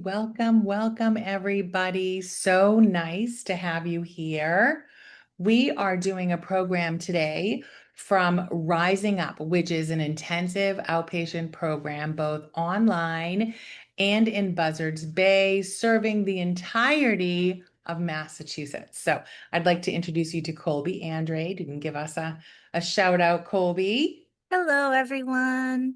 welcome, everybody. So nice to have you here. We are doing a program today from Rising Up, which is an intensive outpatient program, both online and in Buzzards Bay, serving the entirety of Massachusetts. So I'd like to introduce you to Kolby Andrade. You can give us a shout out, Kolby. Hello, everyone.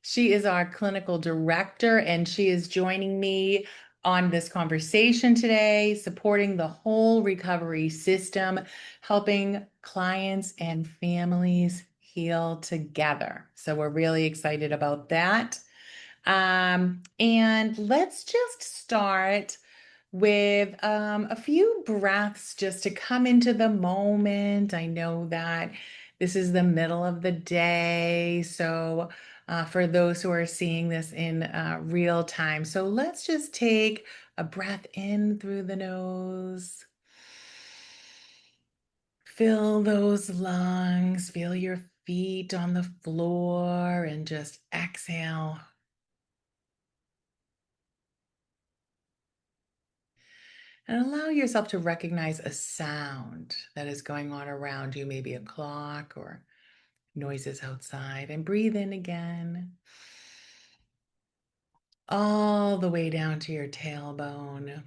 She is our clinical director, and she is joining me on this conversation today, supporting the whole recovery system, helping clients and families heal together. So we're really excited about that. And let's just start with a few breaths just to come into the moment. I know that this is the middle of the day, so for those who are seeing this in real time, so let's just take a breath in through the nose. Fill those lungs, feel your feet on the floor, and just exhale. And allow yourself to recognize a sound that is going on around you, maybe a clock or noises outside, and breathe in again, all the way down to your tailbone.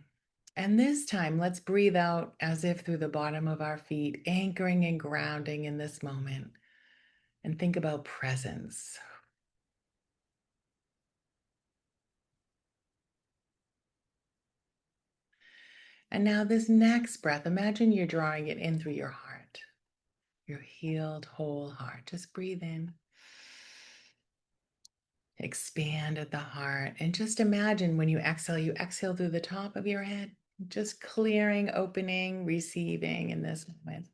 And this time, let's breathe out as if through the bottom of our feet, anchoring and grounding in this moment. And think about presence. And now, this next breath, imagine you're drawing it in through your heart, your healed, whole heart. Just breathe in. Expand at the heart. And just imagine when you exhale through the top of your head, just clearing, opening, receiving in this moment.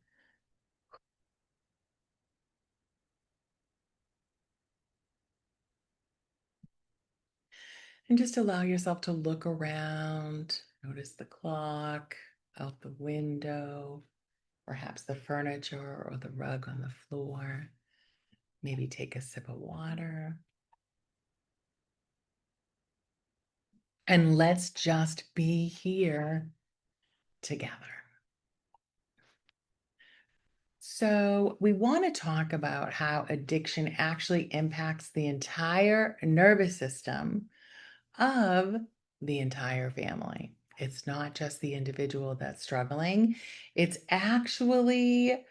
And just allow yourself to look around, notice the clock out the window, perhaps the furniture or the rug on the floor. Maybe take a sip of water. And let's just be here together. So, we want to talk about how addiction actually impacts the entire nervous system of the entire family. It's not just the individual that's struggling, it's actually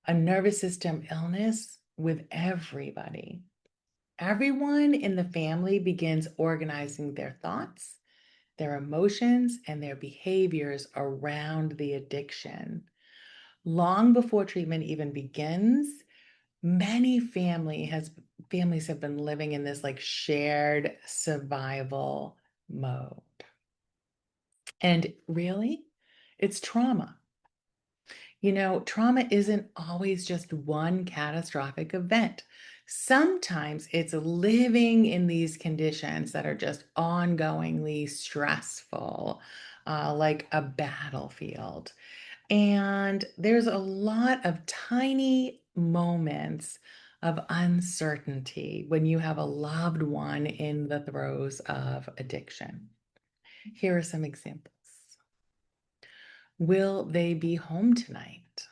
a nervous system illness with everybody. Everyone in the family begins organizing their thoughts, their emotions, and their behaviors around the addiction. Long before treatment even begins, many families have been living in this like shared survival mode. And really, it's trauma. Trauma isn't always just one catastrophic event. Sometimes it's living in these conditions that are just ongoingly stressful, like a battlefield. And there's a lot of tiny moments of uncertainty when you have a loved one in the throes of addiction. Here are some examples. Will they be home tonight?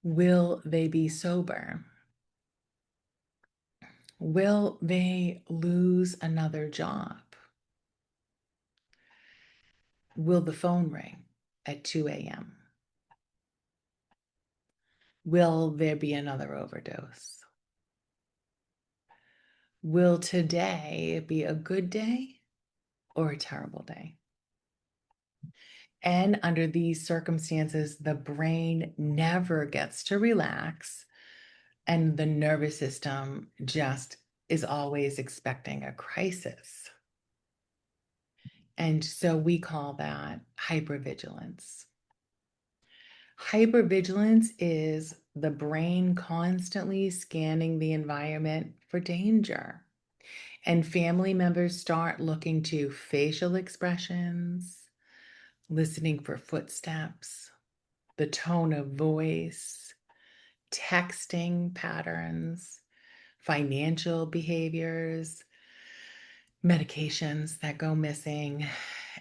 Will they be sober? Will they lose another job? Will the phone ring at 2 a.m.? Will there be another overdose? Will today be a good day or a terrible day? And under these circumstances, the brain never gets to relax, and the nervous system just is always expecting a crisis. And so we call that hypervigilance. Hypervigilance is the brain constantly scanning the environment for danger. And family members start looking to facial expressions, listening for footsteps, the tone of voice, texting patterns, financial behaviors, medications that go missing,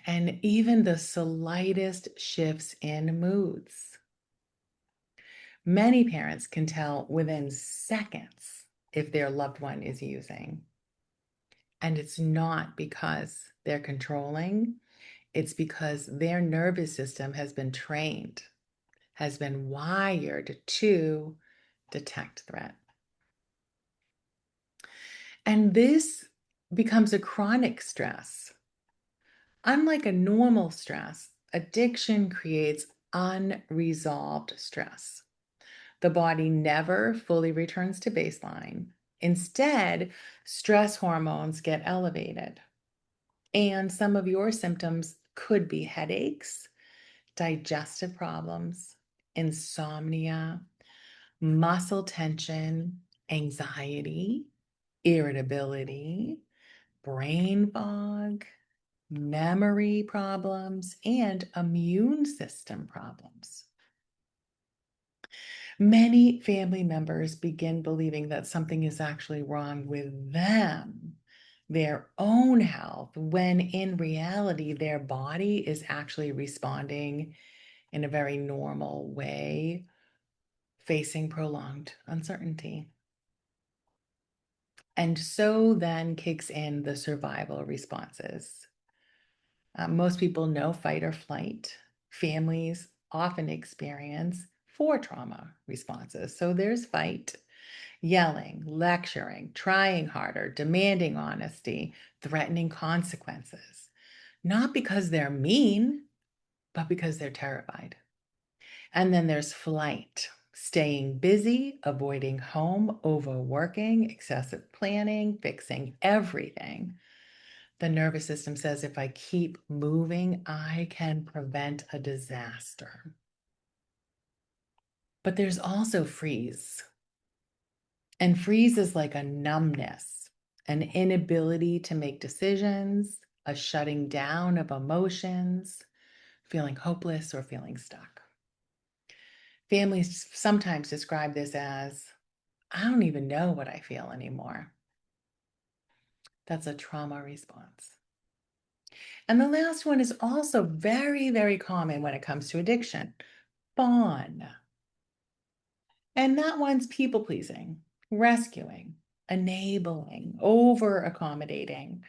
and even the slightest shifts in moods. Many parents can tell within seconds if their loved one is using. And it's not because they're controlling, it's because their nervous system has been trained, has been wired to detect threat. And this becomes a chronic stress. Unlike a normal stress, addiction creates unresolved stress. The body never fully returns to baseline. Instead, stress hormones get elevated. And some of your symptoms could be headaches, digestive problems, insomnia, muscle tension, anxiety, irritability, brain fog, memory problems, and immune system problems. Many family members begin believing that something is actually wrong with them, their own health, when in reality, their body is actually responding in a very normal way, facing prolonged uncertainty. And so then kicks in the survival responses. Most people know fight or flight. Families often experience four trauma responses. So there's fight, yelling, lecturing, trying harder, demanding honesty, threatening consequences. Not because they're mean, but because they're terrified. And then there's flight, staying busy, avoiding home, overworking, excessive planning, fixing everything. The nervous system says if I keep moving, I can prevent a disaster. But there's also freeze. And freeze is like a numbness, an inability to make decisions, a shutting down of emotions, feeling hopeless or feeling stuck. Families sometimes describe this as, I don't even know what I feel anymore. That's a trauma response. And the last one is also very, very common when it comes to addiction, fawn. And that one's people pleasing, rescuing, enabling, over accommodating,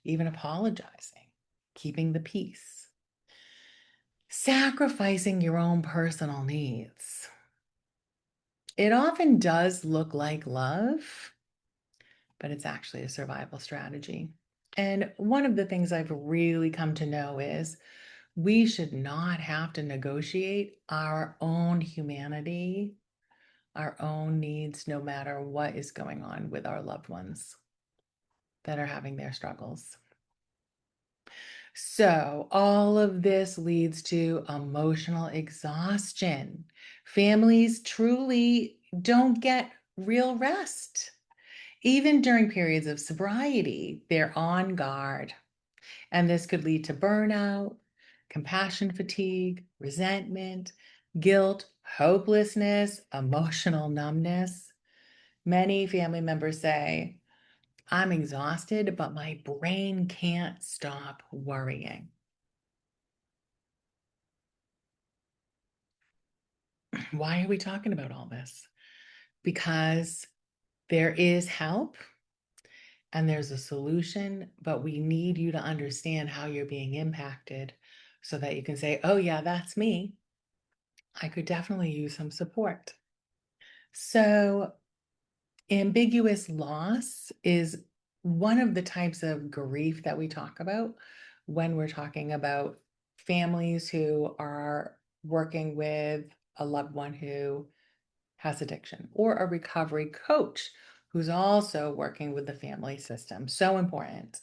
even apologizing, keeping the peace, sacrificing your own personal needs. It often does look like love, but it's actually a survival strategy. And one of the things I've really come to know is we should not have to negotiate our own humanity, our own needs, no matter what is going on with our loved ones that are having their struggles. So, all of this leads to emotional exhaustion. Families truly don't get real rest. Even during periods of sobriety, they're on guard. And this could lead to burnout, compassion fatigue, resentment, guilt, hopelessness, emotional numbness. Many family members say, I'm exhausted, but my brain can't stop worrying. Why are we talking about all this? Because there is help and there's a solution, but we need you to understand how you're being impacted so that you can say, oh, yeah, that's me. I could definitely use some support. So, ambiguous loss is one of the types of grief that we talk about when we're talking about families who are working with a loved one who has addiction, or a recovery coach who's also working with the family system. So important.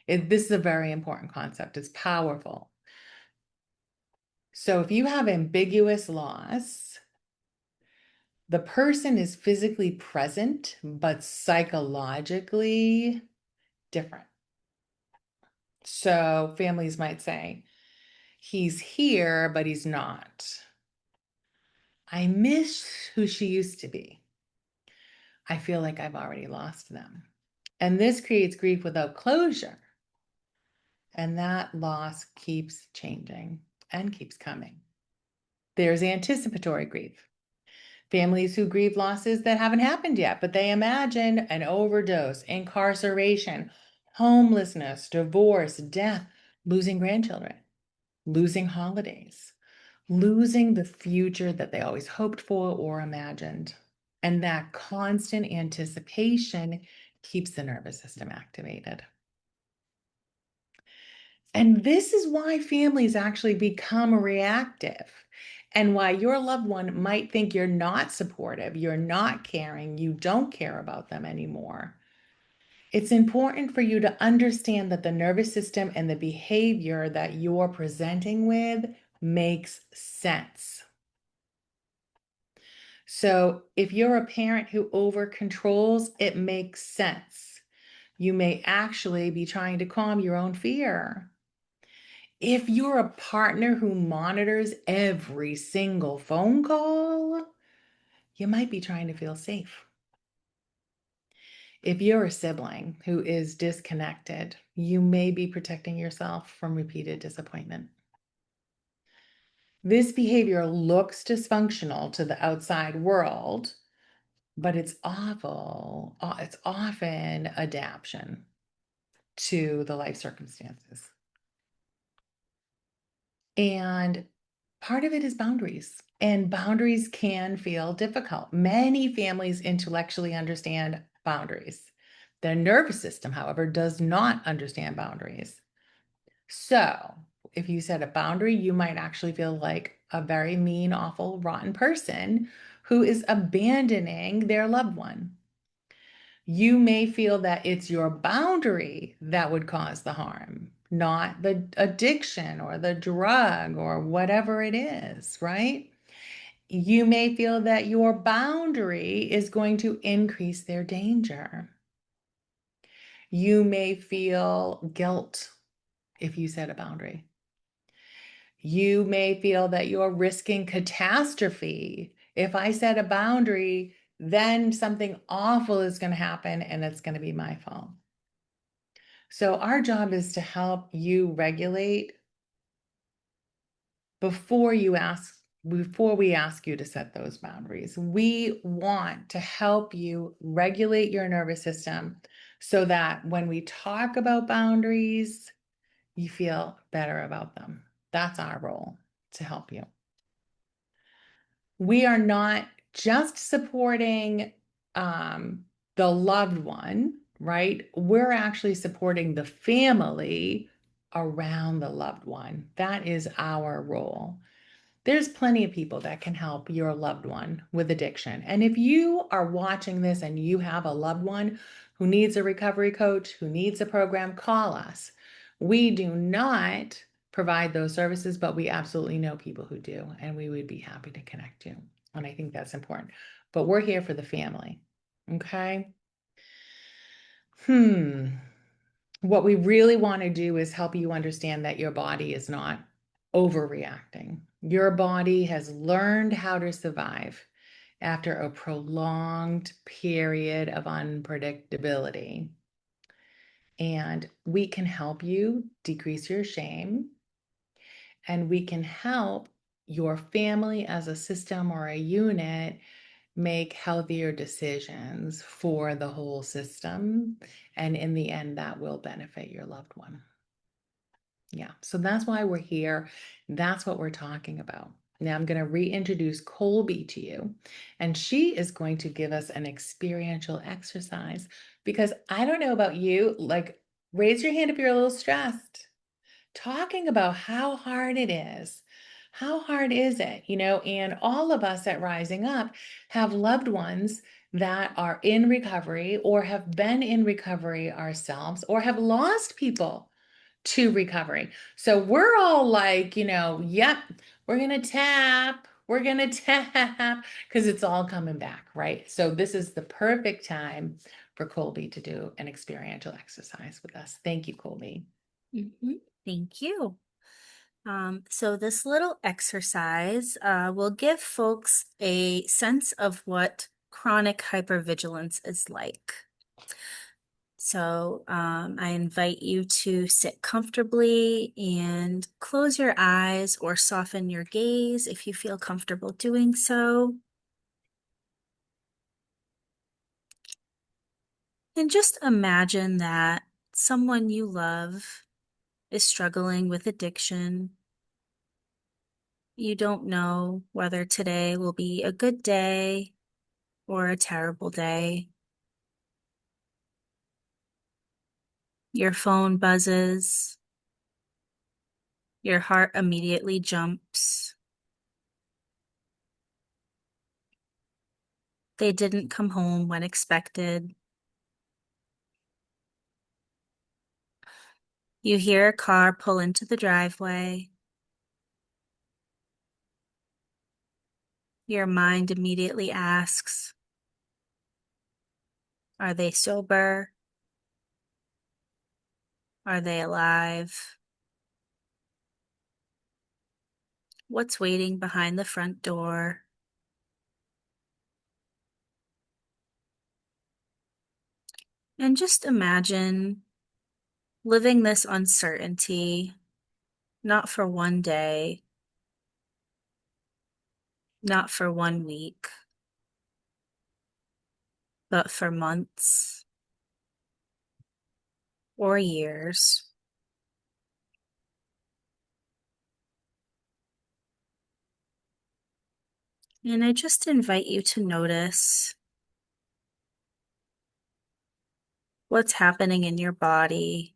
This is a very important concept. It's powerful. So if you have ambiguous loss, the person is physically present, but psychologically different. So families might say, he's here, but he's not. I miss who she used to be. I feel like I've already lost them. And this creates grief without closure. And that loss keeps changing and keeps coming. There's anticipatory grief. Families who grieve losses that haven't happened yet, but they imagine an overdose, incarceration, homelessness, divorce, death, losing grandchildren, losing holidays, losing the future that they always hoped for or imagined. And that constant anticipation keeps the nervous system activated. And this is why families actually become reactive and why your loved one might think you're not supportive, you're not caring, you don't care about them anymore. It's important for you to understand that the nervous system and the behavior that you're presenting with makes sense. So if you're a parent who over controls, it makes sense. You may actually be trying to calm your own fear. If you're a partner who monitors every single phone call, you might be trying to feel safe. If you're a sibling who is disconnected, you may be protecting yourself from repeated disappointment. This behavior looks dysfunctional to the outside world, but it's awful. It's often adaptation to the life circumstances. And part of it is boundaries, and boundaries can feel difficult. Many families intellectually understand boundaries. Their nervous system, however, does not understand boundaries. So, if you set a boundary, you might actually feel like a very mean, awful, rotten person who is abandoning their loved one. You may feel that it's your boundary that would cause the harm, not the addiction or the drug or whatever it is, right? You may feel that your boundary is going to increase their danger. You may feel guilt if you set a boundary. You may feel that you're risking catastrophe. If I set a boundary, then something awful is going to happen and it's going to be my fault. So our job is to help you regulate before we ask you to set those boundaries. We want to help you regulate your nervous system so that when we talk about boundaries, you feel better about them. That's our role, to help you. We are not just supporting the loved one, right? We're actually supporting the family around the loved one. That is our role. There's plenty of people that can help your loved one with addiction. And if you are watching this and you have a loved one who needs a recovery coach, who needs a program, call us. We do not provide those services, but we absolutely know people who do, and we would be happy to connect you. And I think that's important. But we're here for the family. Okay? What we really want to do is help you understand that your body is not overreacting. Your body has learned how to survive after a prolonged period of unpredictability. And we can help you decrease your shame, and we can help your family as a system or a unit make healthier decisions for the whole system. And in the end, that will benefit your loved one. Yeah, so that's why we're here. That's what we're talking about. Now I'm going to reintroduce Kolby to you, and she is going to give us an experiential exercise because I don't know about you, like raise your hand if you're a little stressed. Talking about how hard it is. How hard is it? And all of us at Rising Up have loved ones that are in recovery or have been in recovery ourselves or have lost people to recovery. So we're all like, yep, we're going to tap because it's all coming back, right? So this is the perfect time for Kolby to do an experiential exercise with us. Thank you, Kolby. Thank you. So this little exercise will give folks a sense of what chronic hypervigilance is like. So I invite you to sit comfortably and close your eyes or soften your gaze if you feel comfortable doing so. And just imagine that someone you love is struggling with addiction. You don't know whether today will be a good day or a terrible day. Your phone buzzes, your heart immediately jumps. They didn't come home when expected. You hear a car pull into the driveway. Your mind immediately asks, are they sober? Are they alive? What's waiting behind the front door? And just imagine living this uncertainty, not for one day, not for 1 week, but for months or years. And I just invite you to notice what's happening in your body.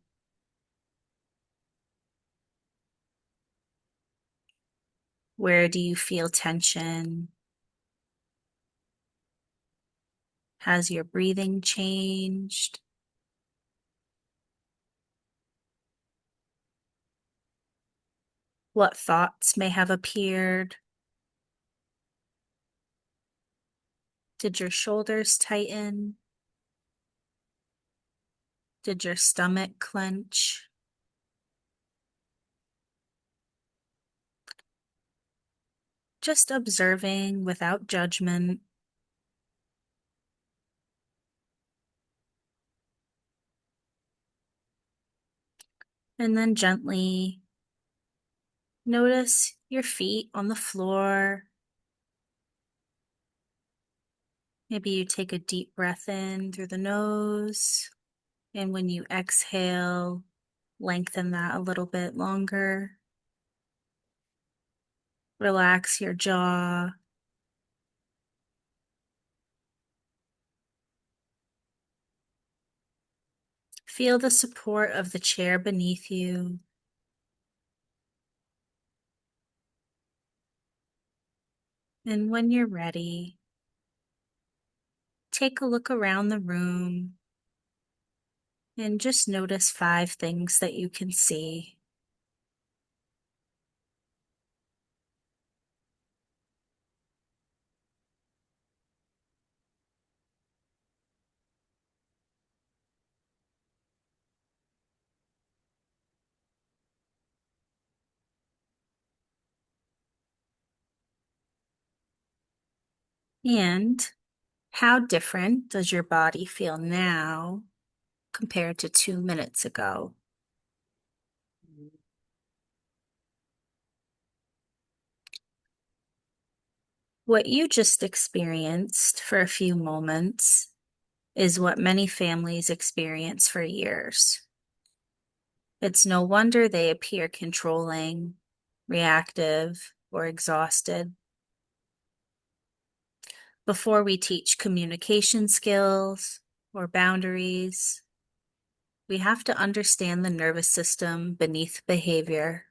Where do you feel tension? Has your breathing changed? What thoughts may have appeared? Did your shoulders tighten? Did your stomach clench? Just observing without judgment. And then gently notice your feet on the floor. Maybe you take a deep breath in through the nose. And when you exhale, lengthen that a little bit longer. Relax your jaw. Feel the support of the chair beneath you. And when you're ready, take a look around the room and just notice 5 things that you can see. And how different does your body feel now compared to 2 minutes ago? What you just experienced for a few moments is what many families experience for years. It's no wonder they appear controlling, reactive, or exhausted. Before we teach communication skills or boundaries, we have to understand the nervous system beneath behavior.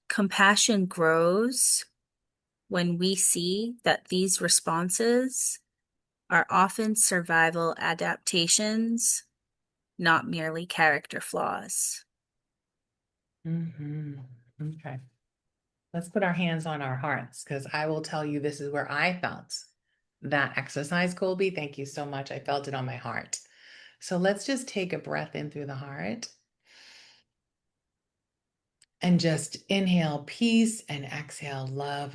Compassion grows when we see that these responses are often survival adaptations, not merely character flaws. Okay. Let's put our hands on our hearts because I will tell you this is where I felt that exercise, Kolby. Thank you so much. I felt it on my heart. So let's just take a breath in through the heart and just inhale peace and exhale love.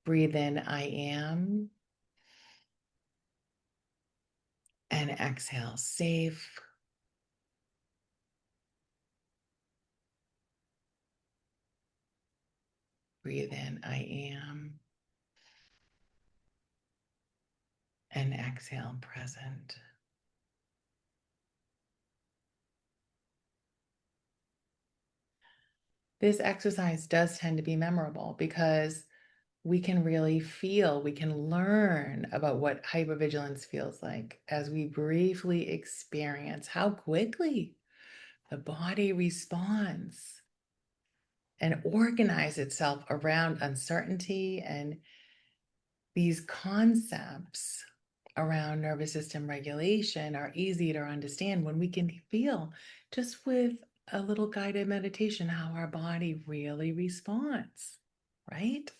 Breathe in, I am. And exhale, safe. Breathe in, I am. And exhale, present. This exercise does tend to be memorable because we can really feel, we can learn about what hypervigilance feels like as we briefly experience how quickly the body responds and organize itself around uncertainty. And these concepts around nervous system regulation are easy to understand when we can feel just with a little guided meditation how our body really responds, right?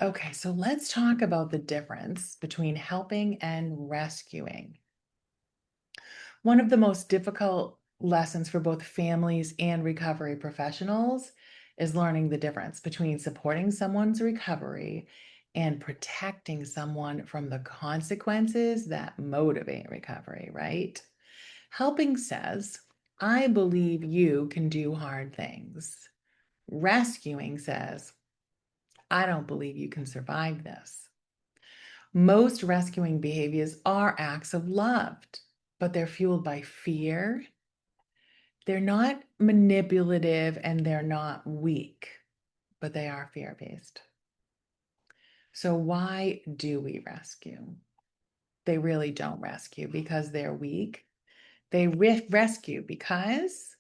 Okay, so let's talk about the difference between helping and rescuing. One of the most difficult lessons for both families and recovery professionals is learning the difference between supporting someone's recovery and protecting someone from the consequences that motivate recovery, right? Helping says, I believe you can do hard things. Rescuing says, I don't believe you can survive this. Most rescuing behaviors are acts of love, but they're fueled by fear. They're not manipulative and they're not weak, but they are fear-based. So why do we rescue? They really don't rescue because they're weak. They rescue because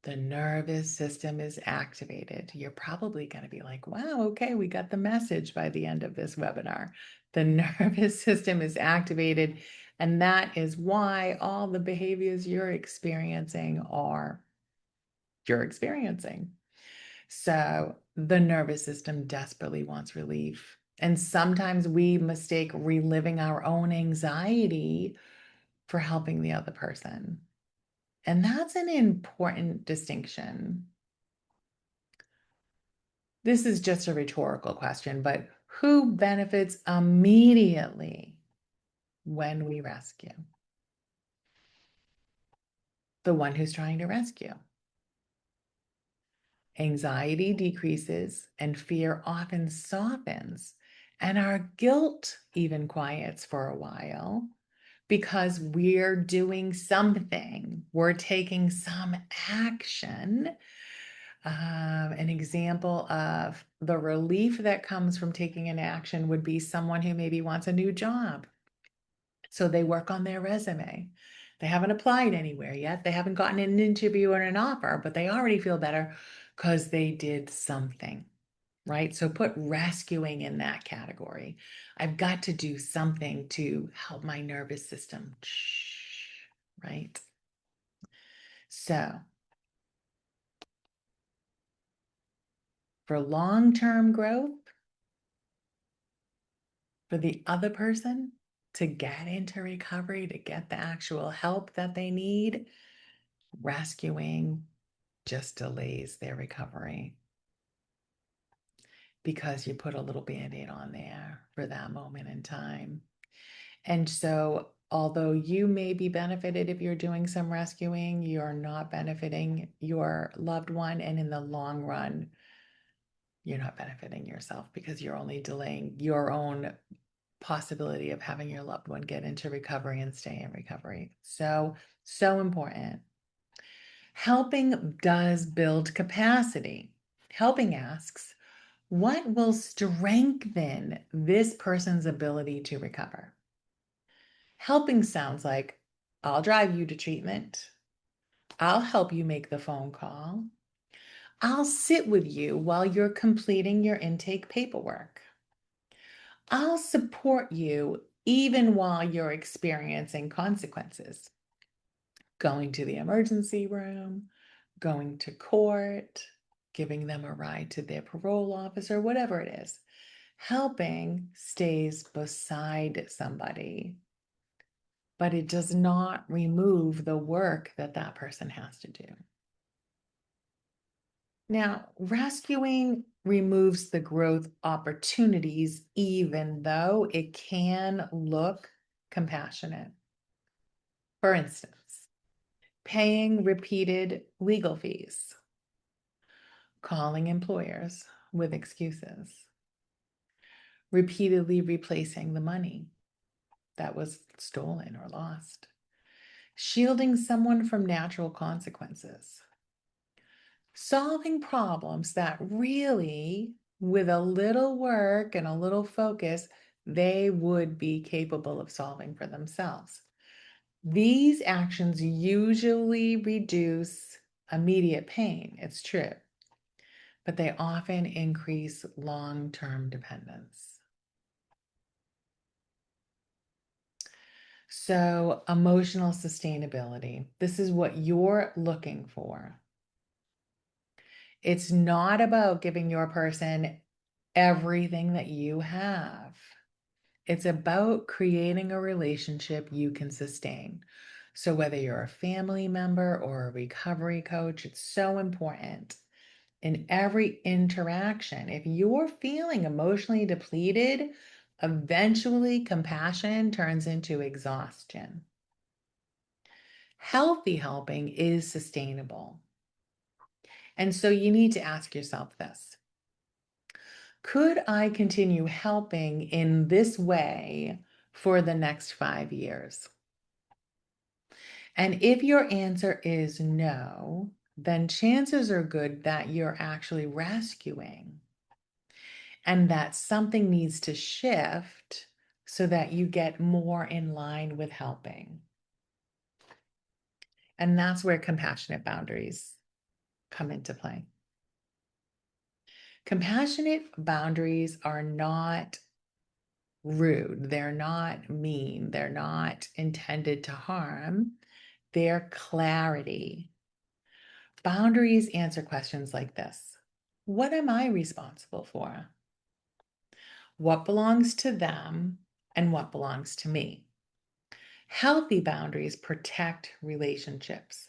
the nervous system is activated. You're probably going to be like, wow, okay, we got the message by the end of this webinar. The nervous system is activated, and that is why all the behaviors you're experiencing are you're experiencing. So the nervous system desperately wants relief. And sometimes we mistake reliving our own anxiety for helping the other person. And that's an important distinction. This is just a rhetorical question, but who benefits immediately when we rescue? The one who's trying to rescue. Anxiety decreases and fear often softens, and our guilt even quiets for a while because we're doing something, we're taking some action. An example of the relief that comes from taking an action would be someone who maybe wants a new job. So they work on their resume. They haven't applied anywhere yet. They haven't gotten an interview or an offer, but they already feel better because they did something, right? So put rescuing in that category. I've got to do something to help my nervous system, right? So for long-term growth, for the other person to get into recovery, to get the actual help that they need, rescuing just delays their recovery because you put a little band-aid on there for that moment in time. And so, although you may be benefited if you're doing some rescuing, you're not benefiting your loved one. And in the long run, you're not benefiting yourself because you're only delaying your own possibility of having your loved one get into recovery and stay in recovery. So, so important. Helping does build capacity. Helping asks, what will strengthen this person's ability to recover? Helping sounds like, I'll drive you to treatment. I'll help you make the phone call. I'll sit with you while you're completing your intake paperwork. I'll support you even while you're experiencing consequences. Going to the emergency room, going to court, giving them a ride to their parole officer, whatever it is. Helping stays beside somebody, but it does not remove the work that that person has to do. Now, rescuing removes the growth opportunities, even though it can look compassionate. For instance, paying repeated legal fees, calling employers with excuses, repeatedly replacing the money that was stolen or lost, shielding someone from natural consequences, solving problems that really, with a little work and a little focus, they would be capable of solving for themselves. These actions usually reduce immediate pain, it's true, but they often increase long-term dependence. So, emotional sustainability, this is what you're looking for. It's not about giving your person everything that you have. It's about creating a relationship you can sustain. So, whether you're a family member or a recovery coach, it's so important in every interaction. If you're feeling emotionally depleted, eventually compassion turns into exhaustion. Healthy helping is sustainable. And so you need to ask yourself this: could I continue helping in this way for the next 5 years? And if your answer is no, then chances are good that you're actually rescuing and that something needs to shift so that you get more in line with helping. And that's where compassionate boundaries come into play. Compassionate boundaries are not rude, they're not mean, they're not intended to harm, they're clarity. Boundaries answer questions like this: what am I responsible for? What belongs to them and what belongs to me? Healthy boundaries protect relationships.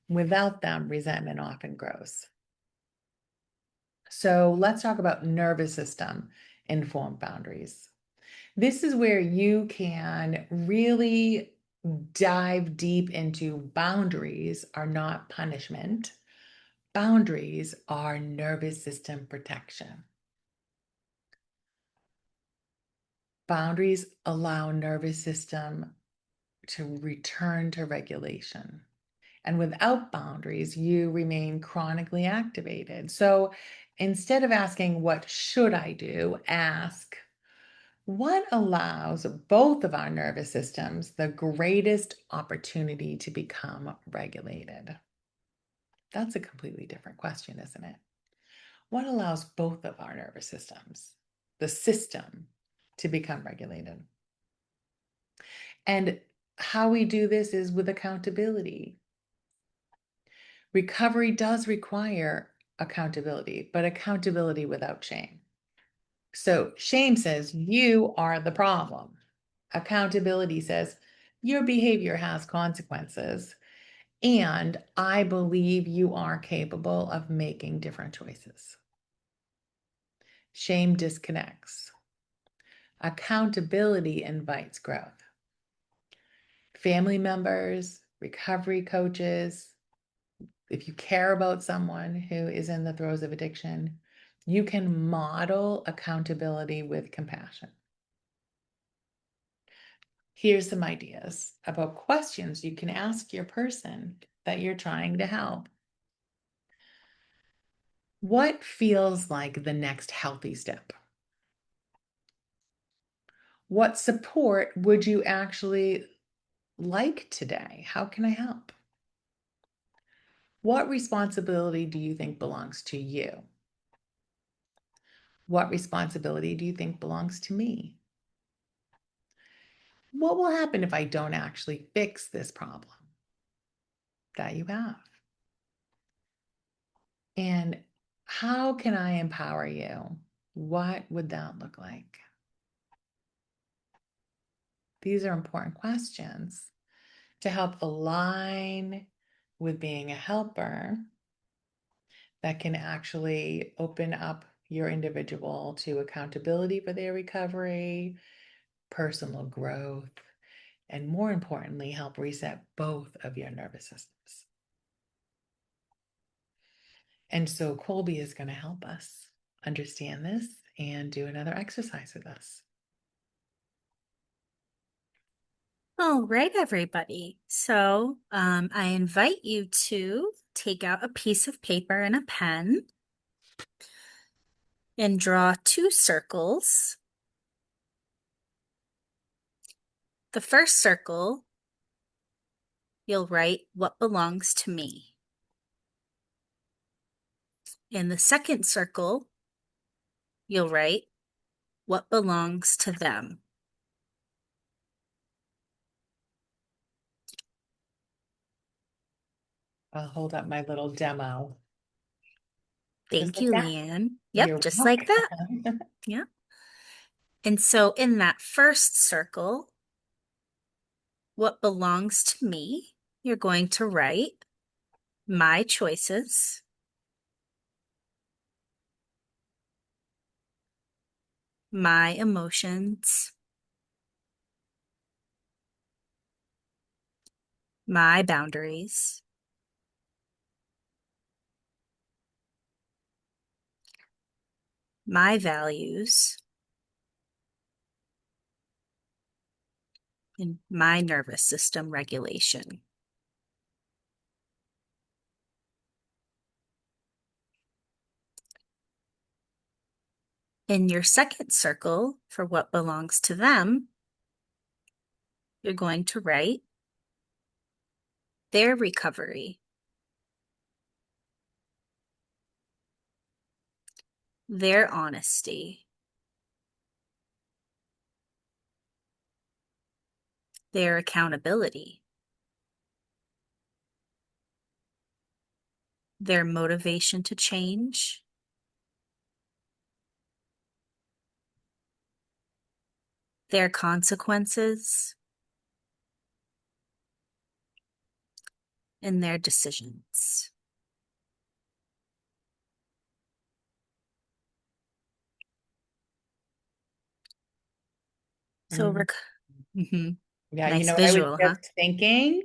Without them, resentment often grows. So let's talk about nervous system informed boundaries. This is where you can really dive deep into boundaries are not punishment. Boundaries are nervous system protection. Boundaries allow nervous system to return to regulation. And without boundaries, you remain chronically activated. So instead of asking, what should I do? Ask, what allows both of our nervous systems the greatest opportunity to become regulated? That's a completely different question, isn't it? What allows both of our nervous systems, the system, to become regulated? And how we do this is with accountability. Recovery does require accountability, but accountability without shame. So shame says you are the problem. Accountability says your behavior has consequences, and I believe you are capable of making different choices. Shame disconnects. Accountability invites growth. Family members, recovery coaches, if you care about someone who is in the throes of addiction, you can model accountability with compassion. Here's some ideas about questions you can ask your person that you're trying to help. What feels like the next healthy step? What support would you actually like today? How can I help? What responsibility do you think belongs to you? What responsibility do you think belongs to me? What will happen if I don't actually fix this problem that you have? And how can I empower you? What would that look like? These are important questions to help align with being a helper that can actually open up your individual to accountability for their recovery, personal growth, and more importantly, help reset both of your nervous systems. And so Kolby is going to help us understand this and do another exercise with us. All right, everybody. So I invite you to take out a piece of paper and a pen and draw two circles. The first circle, you'll write what belongs to me. In the second circle, you'll write what belongs to them. I'll hold up my little demo. Just Thank like you, that. Leigh-Ann. Yep, You're just like that. welcome. Yeah. And so in that first circle, what belongs to me, you're going to write my choices, my emotions, my boundaries, my values, and my nervous system regulation. In your second circle, for what belongs to them, you're going to write their recovery, their honesty, their accountability, their motivation to change, their consequences, and their decisions. So, Mm. Yeah, nice I was visual, huh? just thinking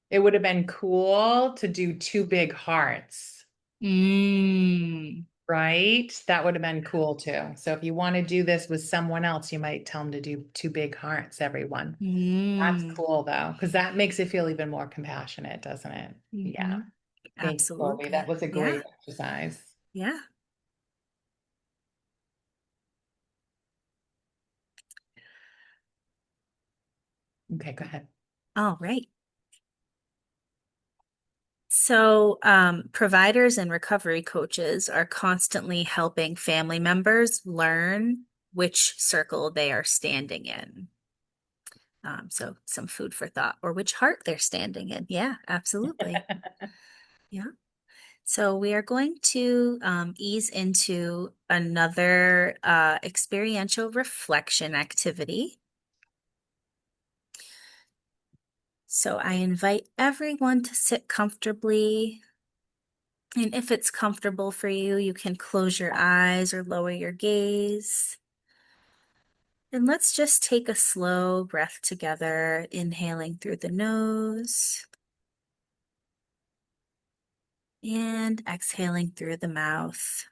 it would have been cool to do two big hearts, Mm, right? That would have been cool too. So if you want to do this with someone else, you might tell them to do two big hearts, everyone. That's mm, cool though, because that makes it feel even more compassionate, doesn't it? Yeah. mm-hmm. Thanks, Colby. That Absolutely. was a Yeah, great exercise. yeah. Okay, go ahead. All right. So, providers and recovery coaches are constantly helping family members learn which circle they are standing in. So, some food for thought, or which heart they're standing in. Yeah, absolutely. Yeah. So, we are going to ease into another experiential reflection activity. So, I invite everyone to sit comfortably. And if it's comfortable for you, you can close your eyes or lower your gaze. And let's just take a slow breath together, inhaling through the nose and exhaling through the mouth.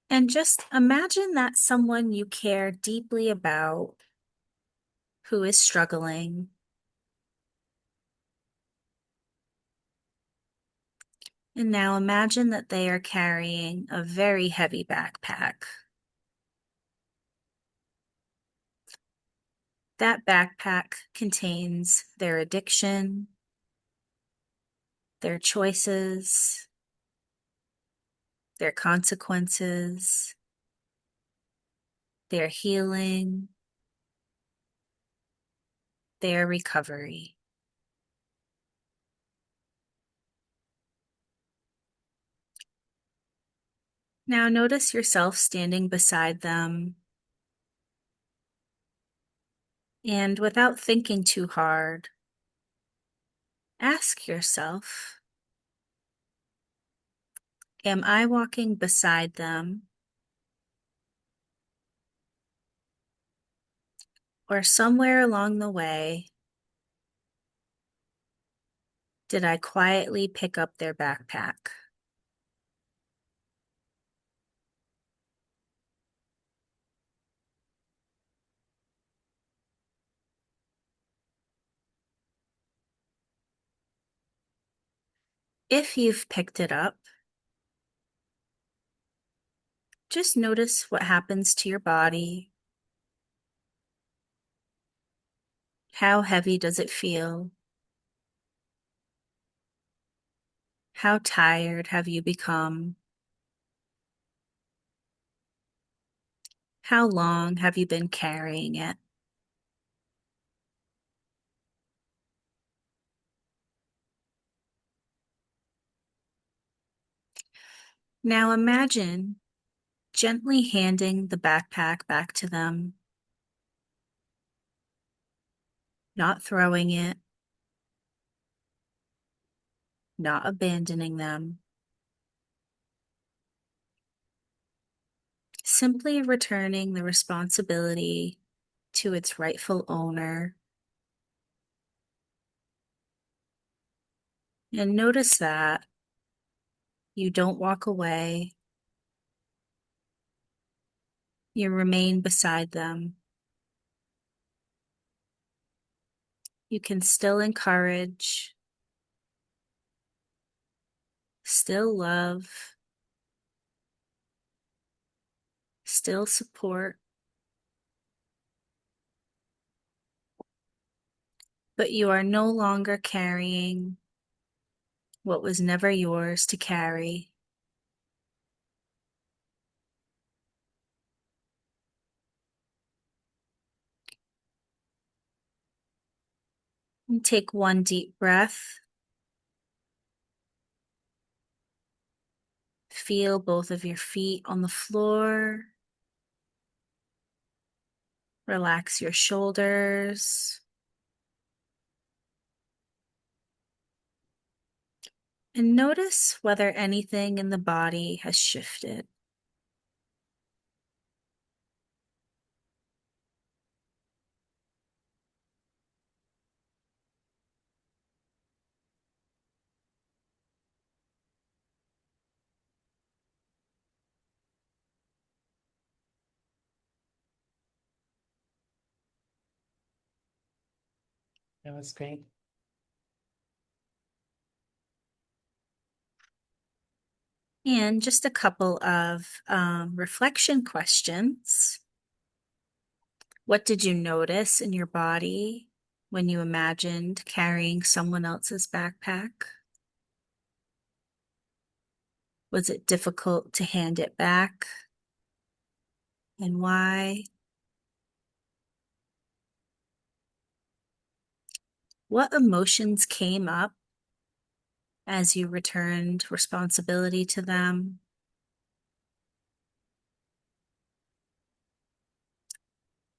And just imagine that someone you care deeply about who is struggling. And now imagine that they are carrying a very heavy backpack. That backpack contains their addiction, their choices, their consequences, their healing, their recovery. Now notice yourself standing beside them, and without thinking too hard, Ask yourself, am I walking beside them, or somewhere along the way, did I quietly pick up their backpack? If you've picked it up, just notice what happens to your body. How heavy does it feel? How tired have you become? How long have you been carrying it? Now imagine gently handing the backpack back to them, not throwing it, not abandoning them, simply returning the responsibility to its rightful owner. And notice that you don't walk away, you remain beside them. You can still encourage, still love, still support, but you are no longer carrying what was never yours to carry. And take one deep breath. Feel both of your feet on the floor. Relax your shoulders. And notice whether anything in the body has shifted. That was great. And just a couple of reflection questions. What did you notice in your body when you imagined carrying someone else's backpack? Was it difficult to hand it back? And why? What emotions came up as you returned responsibility to them?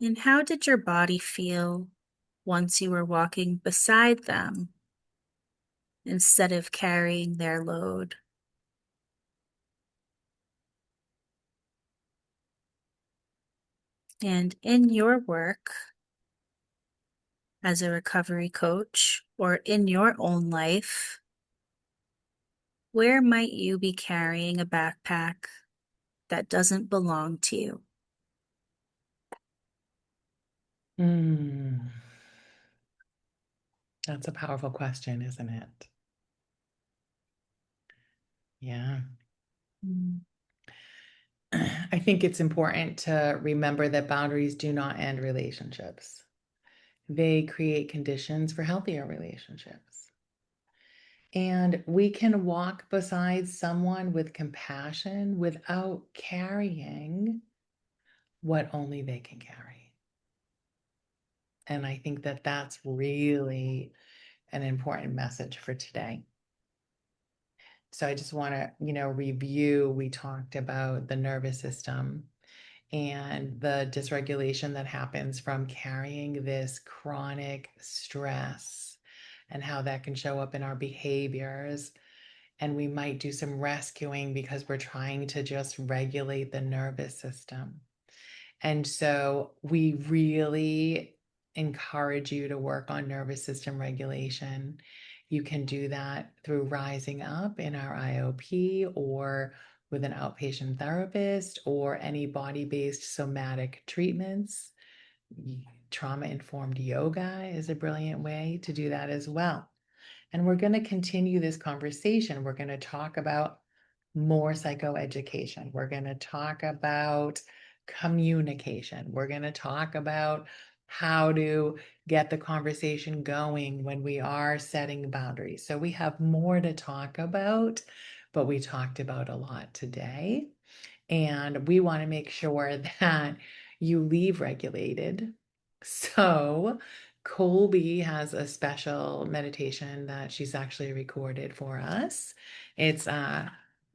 And how did your body feel once you were walking beside them instead of carrying their load? And in your work as a recovery coach or in your own life, where might you be carrying a backpack that doesn't belong to you? Mm, that's a powerful question, isn't it? Yeah. Mm. I think it's important to remember that boundaries do not end relationships. They create conditions for healthier relationships. And we can walk beside someone with compassion without carrying what only they can carry. And I think that that's really an important message for today. So I just want to, review. We talked about the nervous system and the dysregulation that happens from carrying this chronic stress and how that can show up in our behaviors. And we might do some rescuing because we're trying to just regulate the nervous system. And so we really encourage you to work on nervous system regulation. You can do that through rising up in our IOP or with an outpatient therapist or any body-based somatic treatments. Trauma-informed yoga is a brilliant way to do that as well. And we're going to continue this conversation. We're going to talk about more psychoeducation. We're going to talk about communication. We're going to talk about how to get the conversation going when we are setting boundaries. So we have more to talk about, but we talked about a lot today. And we want to make sure that you leave regulated. So, Kolby has a special meditation that she's actually recorded for us. It's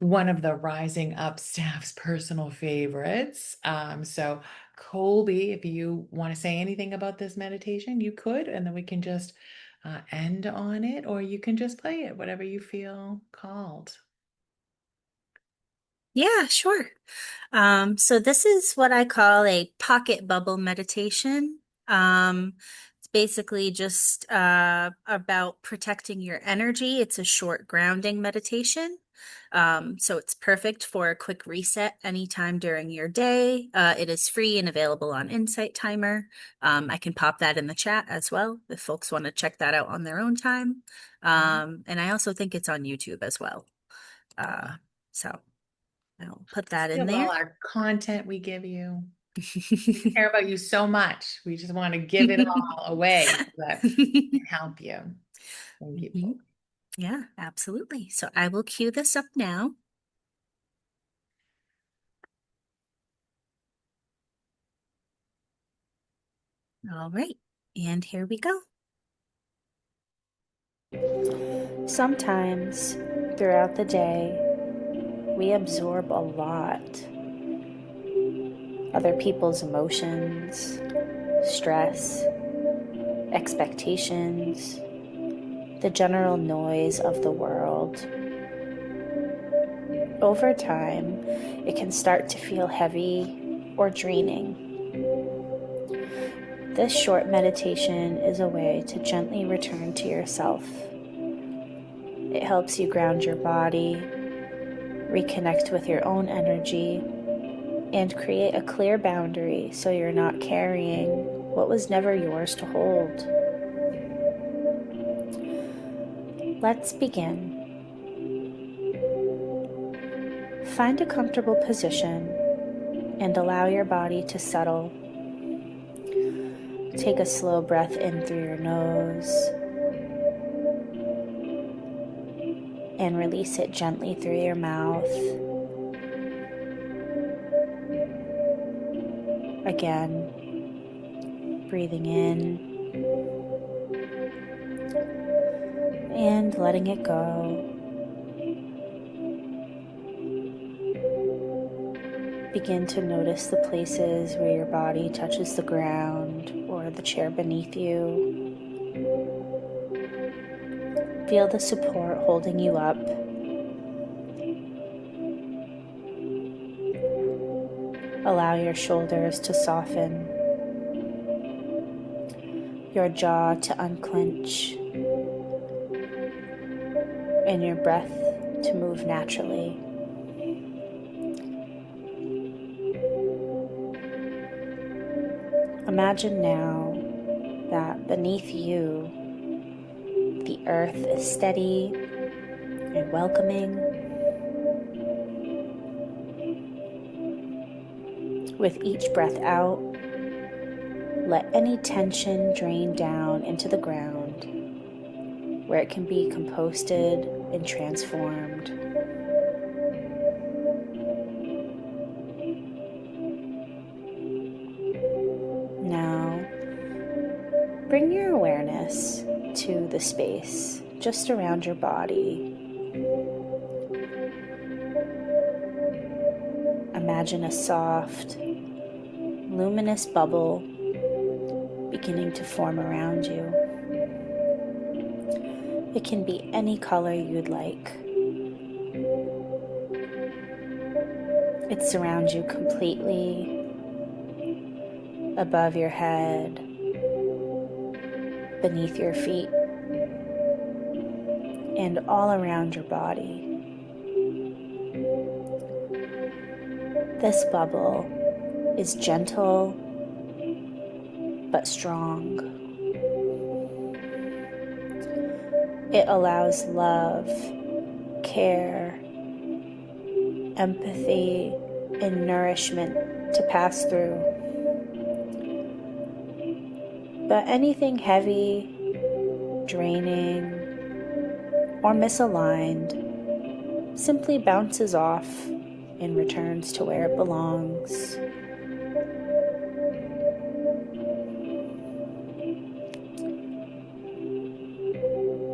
one of the Rising Up staff's personal favorites. So, Kolby, if you want to say anything about this meditation, you could, and then we can just end on it, or you can just play it, whatever you feel called. Yeah, sure. So this is what I call a pocket bubble meditation. It's basically just about protecting your energy. It's a short grounding meditation. So it's perfect for a quick reset anytime during your day. It is free and available on Insight Timer. I can pop that in the chat as well if folks want to check that out on their own time. And I also think it's on YouTube as well. So I'll put that See in all there. our content we give you. We care about you so much. We just want to give it all away so that we can help you. Thank you. Mhm. Yeah, absolutely. So I will cue this up now. All right, and here we go. Sometimes throughout the day, we absorb a lot. Other people's emotions, stress, expectations, the general noise of the world. Over time, it can start to feel heavy or draining. This short meditation is a way to gently return to yourself. It helps you ground your body, reconnect with your own energy, and create a clear boundary so you're not carrying what was never yours to hold. Let's begin. Find a comfortable position and allow your body to settle. Take a slow breath in through your nose and release it gently through your mouth. Again, breathing in and letting it go. Begin to notice the places where your body touches the ground or the chair beneath you. Feel the support holding you up. Allow your shoulders to soften, your jaw to unclench, and your breath to move naturally. Imagine now that beneath you, the earth is steady and welcoming. With each breath out, let any tension drain down into the ground where it can be composted and transformed. Now, bring your awareness to the space just around your body. Imagine a soft, luminous bubble beginning to form around you. It can be any color you'd like. It surrounds you completely, above your head, beneath your feet, and all around your body. This bubble is gentle but strong. It allows love, care, empathy, and nourishment to pass through. But anything heavy, draining, or misaligned simply bounces off and returns to where it belongs.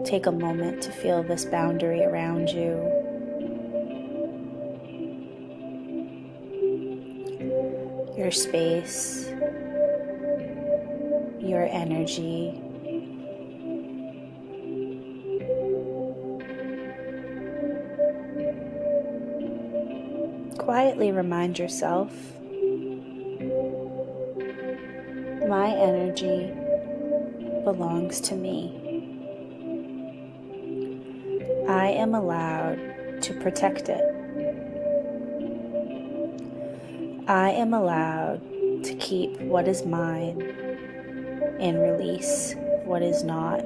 Take a moment to feel this boundary around you. Your space, your energy. Quietly remind yourself, my energy belongs to me. I am allowed to protect it. I am allowed to keep what is mine and release what is not.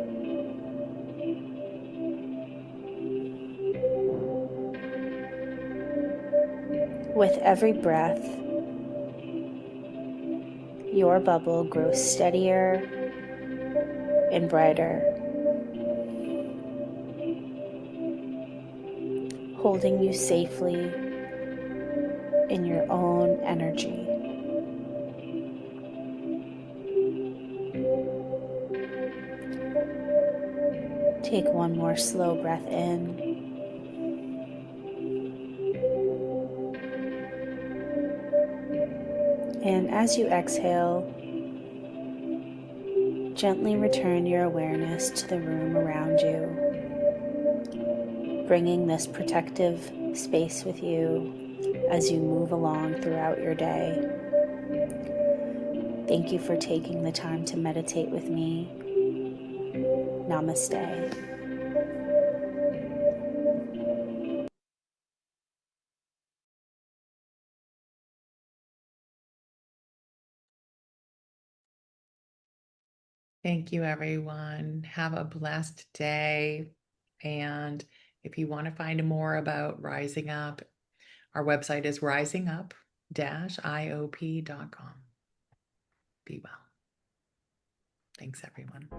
With every breath, your bubble grows steadier and brighter, holding you safely in your own energy. Take one more slow breath in. And as you exhale, gently return your awareness to the room around you, bringing this protective space with you as you move along throughout your day. Thank you for taking the time to meditate with me. Namaste. Thank you, everyone. Have a blessed day. And if you want to find more about Rising Up, our website is risingup-iop.com. Be well. Thanks, everyone.